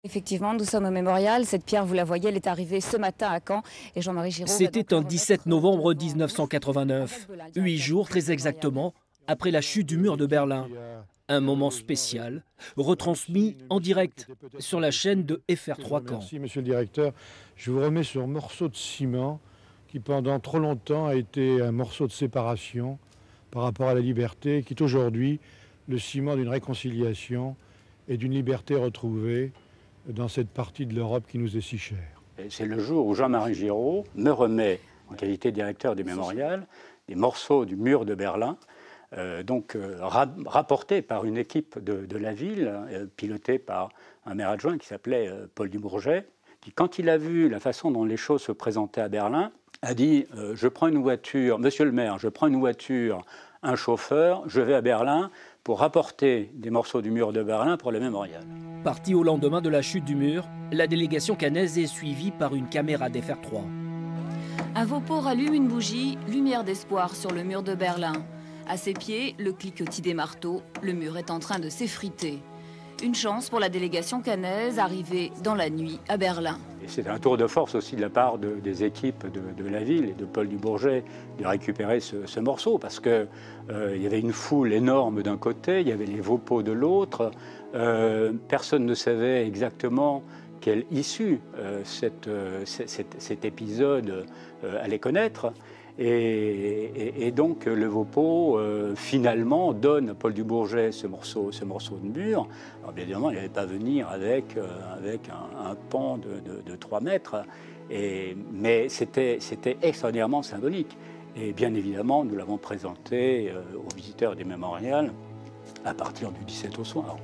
Effectivement, nous sommes au mémorial. Cette pierre, vous la voyez, elle est arrivée ce matin à Caen. Et Jean-Marie Giraud. C'était un 17 novembre 1989, 8 jours très exactement après la chute du mur de Berlin. Un moment spécial, retransmis en direct sur la chaîne de FR3 Caen. Merci, monsieur le directeur. Je vous remets ce morceau de ciment qui, pendant trop longtemps, a été un morceau de séparation par rapport à la liberté, qui est aujourd'hui le ciment d'une réconciliation et d'une liberté retrouvée dans cette partie de l'Europe qui nous est si chère. C'est le jour où Jean-Marie Giraud me remet, en qualité de directeur du mémorial, des morceaux du mur de Berlin, rapportés par une équipe de la ville, pilotée par un maire adjoint qui s'appelait Paul Dubourget, qui, quand il a vu la façon dont les choses se présentaient à Berlin, a dit « Je prends une voiture, monsieur le maire, je prends une voiture, un chauffeur, je vais à Berlin pour rapporter des morceaux du mur de Berlin pour le mémorial. » Parti au lendemain de la chute du mur, la délégation caennaise est suivie par une caméra d'FR3. Un Vauport allume une bougie, lumière d'espoir sur le mur de Berlin. À ses pieds, le cliquetis des marteaux, le mur est en train de s'effriter. Une chance pour la délégation caennaise arrivée dans la nuit à Berlin. C'est un tour de force aussi de la part des équipes de la ville et de Paul Dubourget de récupérer ce morceau parce qu'il y avait une foule énorme d'un côté, il y avait les Vaupaux de l'autre. Personne ne savait exactement quelle issue cet épisode allait connaître. Et donc le Vaupau finalement donne à Paul Dubourget ce morceau de mur. Alors bien évidemment, il n'allait pas venir avec un pan de 3 mètres, mais c'était extraordinairement symbolique. Et bien évidemment, nous l'avons présenté aux visiteurs du mémorial à partir du 17 au soir.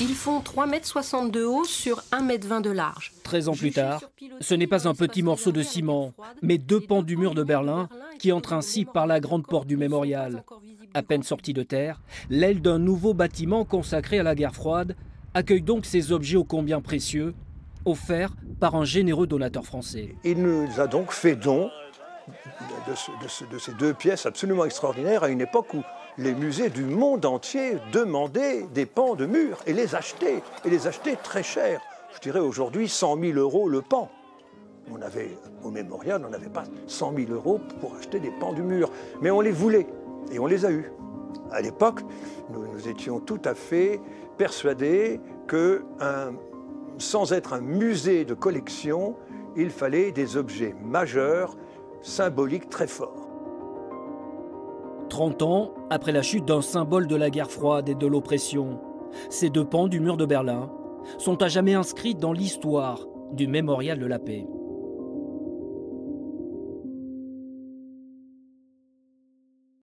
Ils font 3,62 m de haut sur 1,20 m de large. 13 ans plus tard, ce n'est pas un petit morceau de ciment, mais 2 pans du mur de Berlin qui entrent ainsi par la grande porte du mémorial. À peine sorti de terre, l'aile d'un nouveau bâtiment consacré à la guerre froide accueille donc ces objets ô combien précieux, offerts par un généreux donateur français. Il nous a donc fait don de ces 2 pièces absolument extraordinaires à une époque où les musées du monde entier demandaient des pans de murs et les achetaient très cher. Je dirais aujourd'hui 100 000 € le pan. Au mémorial, on n'avait pas 100 000 € pour acheter des pans du mur, mais on les voulait et on les a eus. À l'époque, nous étions tout à fait persuadés que, sans être un musée de collection, il fallait des objets majeurs, symboliques très forts. 30 ans après la chute d'un symbole de la guerre froide et de l'oppression, ces 2 pans du mur de Berlin sont à jamais inscrits dans l'histoire du mémorial de la paix.